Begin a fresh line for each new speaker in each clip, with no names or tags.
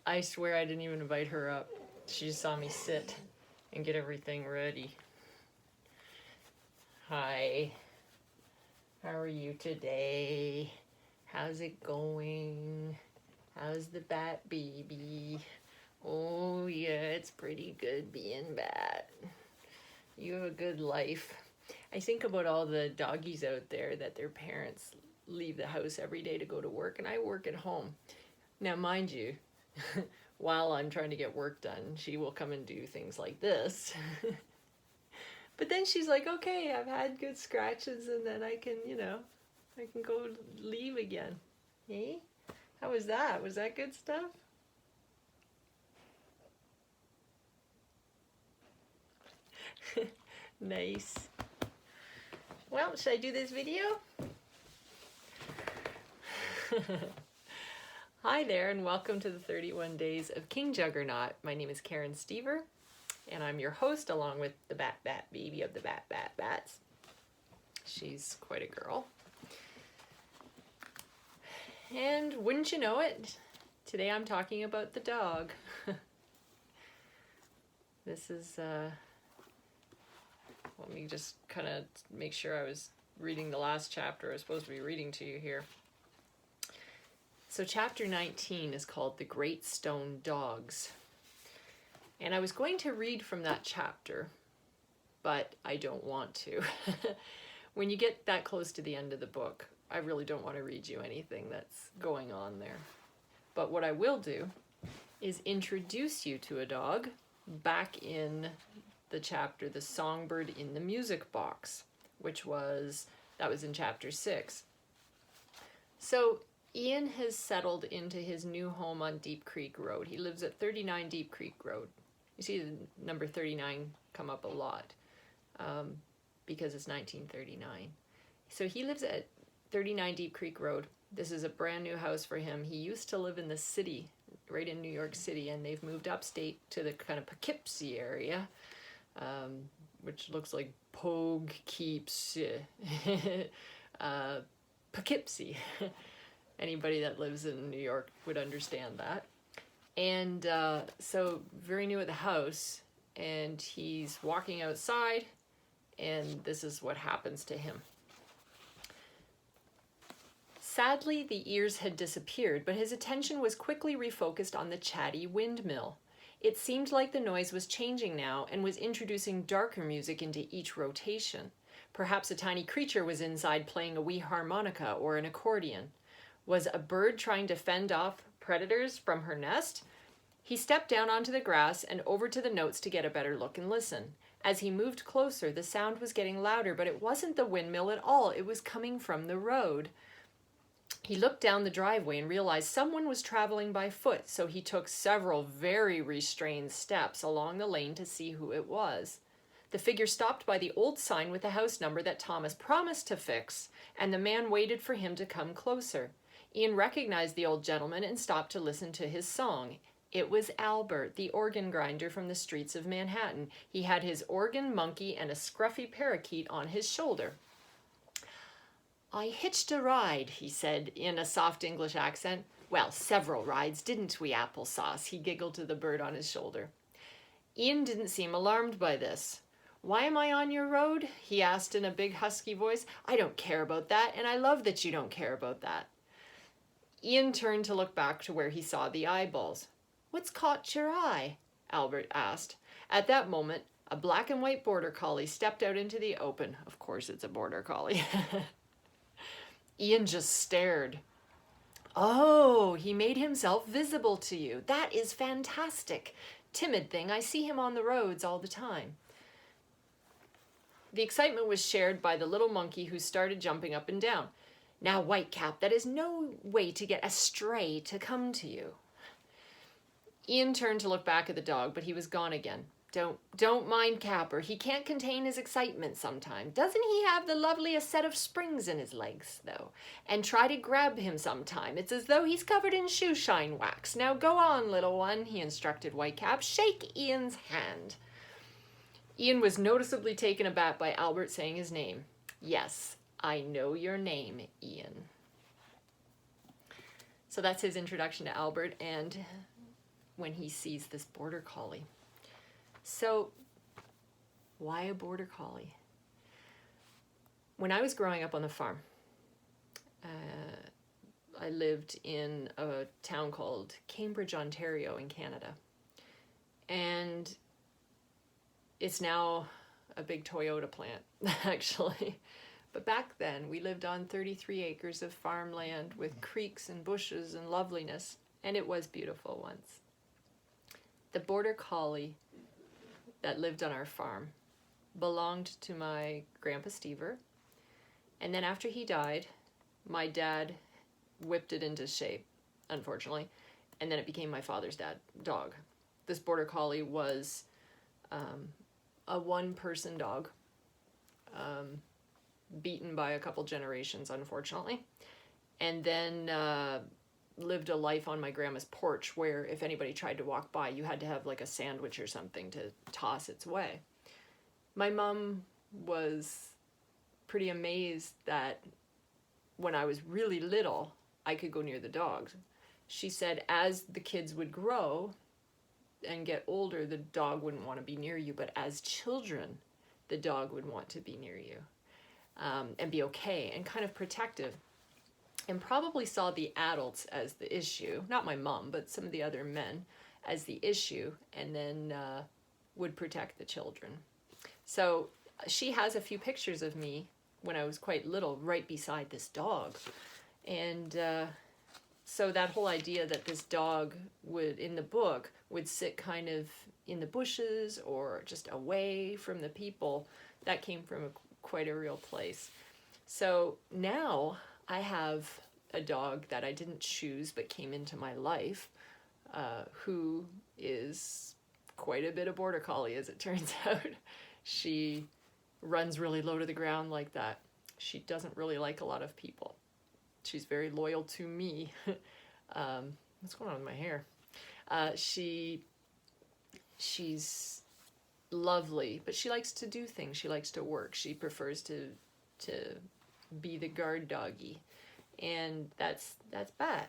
I swear I didn't even invite her up. She just saw me sit and get everything ready. Hi. How are you today? How's it going? How's the bat baby? Oh yeah, it's pretty good being bat. You have a good life. I think about all the doggies out there that their parents leave the house every day to go to work, and I work at home. Now, mind you, while I'm trying to get work done, she will come and do things like this. But then she's like, okay, I've had good scratches, and then I can, I can go leave again. Hey? How was that? Was that good stuff? Nice. Well, should I do this video? Hi there, and welcome to the 31 Days of King Juggernaut. My name is Karen Stever, and I'm your host along with the bat baby of the bats. She's quite a girl. And wouldn't you know it, today I'm talking about the dog. This is, let me just kind of make sure I was reading the last chapter I was supposed to be reading to you here. So chapter 19 is called The Great Stone Dogs. And I was going to read from that chapter, but I don't want to. When you get that close to the end of the book, I really don't want to read you anything that's going on there. But what I will do is introduce you to a dog back in the chapter, The Songbird in the Music Box, that was in chapter 6. So Ian has settled into his new home on Deep Creek Road. He lives at 39 Deep Creek Road. You see the number 39 come up a lot because it's 1939. So he lives at 39 Deep Creek Road. This is a brand new house for him. He used to live in the city, right in New York City, and they've moved upstate to the kind of Poughkeepsie area, which looks like Poughkeepsie. Poughkeepsie. Anybody that lives in New York would understand that. And so very new at the house, and he's walking outside, and this is what happens to him. Sadly, the ears had disappeared, but his attention was quickly refocused on the chatty windmill. It seemed like the noise was changing now and was introducing darker music into each rotation. Perhaps a tiny creature was inside playing a wee harmonica or an accordion. Was a bird trying to fend off predators from her nest? He stepped down onto the grass and over to the notes to get a better look and listen. As he moved closer, the sound was getting louder, but it wasn't the windmill at all. It was coming from the road. He looked down the driveway and realized someone was traveling by foot, so he took several very restrained steps along the lane to see who it was. The figure stopped by the old sign with the house number that Thomas promised to fix, and the man waited for him to come closer. Ian recognized the old gentleman and stopped to listen to his song. It was Albert, the organ grinder from the streets of Manhattan. He had his organ monkey and a scruffy parakeet on his shoulder. "I hitched a ride," he said in a soft English accent. "Well, several rides, didn't we, Applesauce?" He giggled to the bird on his shoulder. Ian didn't seem alarmed by this. "Why am I on your road?" he asked in a big husky voice. "I don't care about that, and I love that you don't care about that." Ian turned to look back to where he saw the eyeballs. "What's caught your eye?" Albert asked. At that moment, a black and white border collie stepped out into the open. Of course it's a border collie. Ian just stared. "Oh, he made himself visible to you. That is fantastic. Timid thing, I see him on the roads all the time." The excitement was shared by the little monkey, who started jumping up and down. "Now, Whitecap, that is no way to get a stray to come to you." Ian turned to look back at the dog, but he was gone again. Don't mind Capper. He can't contain his excitement sometime. Doesn't he have the loveliest set of springs in his legs, though? And try to grab him sometime. It's as though he's covered in shoe shine wax. Now go on, little one, he instructed Whitecap. Shake Ian's hand. Ian was noticeably taken aback by Albert saying his name. "Yes, I know your name, Ian." So that's his introduction to Albert, and when he sees this border collie. So why a border collie? When I was growing up on the farm, I lived in a town called Cambridge, Ontario in Canada. And it's now a big Toyota plant, actually. But back then, we lived on 33 acres of farmland with creeks and bushes and loveliness, and it was beautiful once. The border collie that lived on our farm belonged to my grandpa Stever, and then after he died, my dad whipped it into shape, unfortunately, and then it became my father's dog. This border collie was a one-person dog, beaten by a couple generations, unfortunately, and then lived a life on my grandma's porch where if anybody tried to walk by, you had to have like a sandwich or something to toss its way. My mom was pretty amazed that when I was really little, I could go near the dogs. She said as the kids would grow and get older, the dog wouldn't want to be near you, but as children, the dog would want to be near you and be okay and kind of protective, and probably saw the adults as the issue, not my mom, but some of the other men as the issue, and then would protect the children. So she has a few pictures of me when I was quite little right beside this dog. And so that whole idea that this dog would, in the book, would sit kind of in the bushes or just away from the people, that came from quite a real place. So now I have a dog that I didn't choose but came into my life, who is quite a bit of border collie, as it turns out. She runs really low to the ground like that. She doesn't really like a lot of people. She's very loyal to me. What's going on with my hair? She's lovely, but she likes to do things. She likes to work. She prefers to be the guard doggy, and that's bad.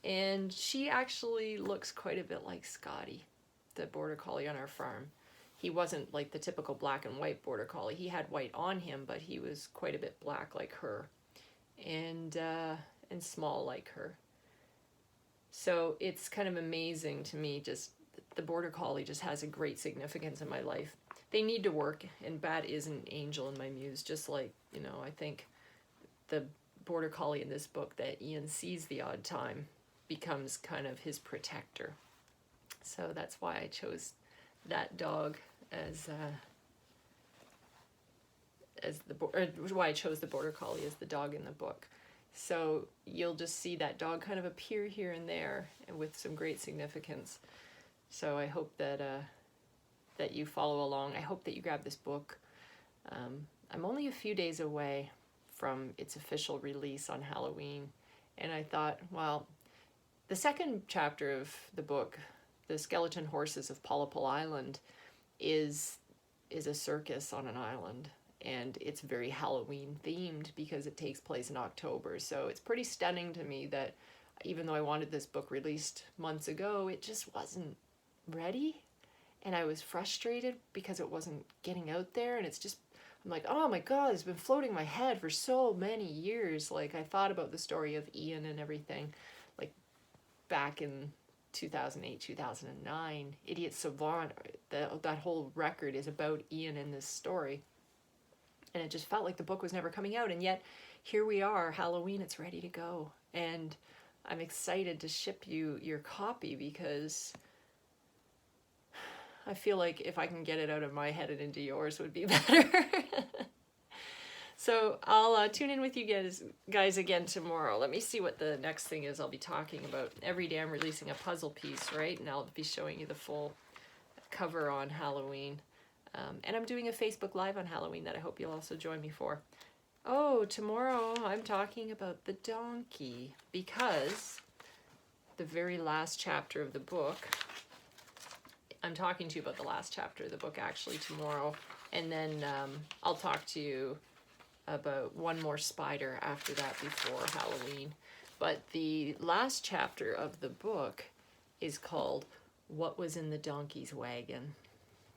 And she actually looks quite a bit like Scotty, the border collie on our farm. He wasn't like the typical black and white border collie. He had white on him, but he was quite a bit black like her, and small like her. So it's kind of amazing to me, just the border collie just has a great significance in my life. They need to work, and Bat is an angel in my muse, just like, you know, I think the border collie in this book that Ian sees the odd time becomes kind of his protector. So that's why I chose that dog as why I chose the border collie as the dog in the book. So you'll just see that dog kind of appear here and there, and with some great significance. So I hope that that you follow along. I hope that you grab this book. I'm only a few days away from its official release on Halloween, and I thought, well, the second chapter of the book, The Skeleton Horses of Polypal Island, is a circus on an island, and it's very Halloween themed because it takes place in October. So it's pretty stunning to me that even though I wanted this book released months ago, it just wasn't ready, and I was frustrated because it wasn't getting out there. And it's just, I'm like, oh my god, it's been floating in my head for so many years. Like, I thought about the story of Ian and everything, like back in 2008, 2009, Idiot Savant, that whole record is about Ian in this story. And it just felt like the book was never coming out. And yet, here we are, Halloween, it's ready to go. And I'm excited to ship you your copy because I feel like if I can get it out of my head and into yours would be better. So I'll tune in with you guys again tomorrow. Let me see what the next thing is I'll be talking about. Every day I'm releasing a puzzle piece, right? And I'll be showing you the full cover on Halloween. And I'm doing a Facebook Live on Halloween that I hope you'll also join me for. Oh, tomorrow I'm talking about the donkey, because the very last chapter of the book, I'm talking to you about the last chapter of the book actually tomorrow, and then I'll talk to you about one more spider after that before Halloween. But the last chapter of the book is called What Was in the Donkey's Wagon.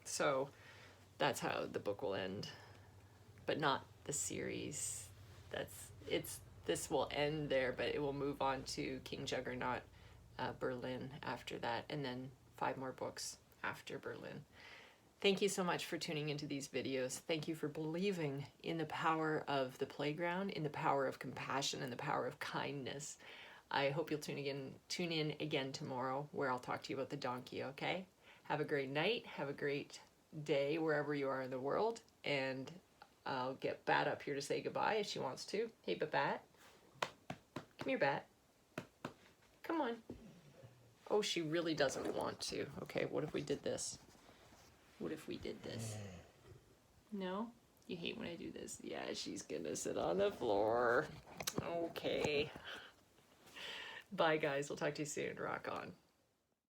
So that's how the book will end, but not the series. This will end there, but it will move on to King Juggernaut, Berlin after that, and then 5 more books after Berlin. Thank you so much for tuning into these videos. Thank you for believing in the power of the playground, in the power of compassion, and the power of kindness. I hope you'll tune in again tomorrow, where I'll talk to you about the donkey, okay? Have a great night, have a great day wherever you are in the world, and I'll get Bat up here to say goodbye if she wants to. Hey, Bat. Come here, Bat. Come on. Oh, she really doesn't want to. Okay, what if we did this? What if we did this? No? You hate when I do this? Yeah, she's gonna sit on the floor. Okay. Bye, guys. We'll talk to you soon. Rock on.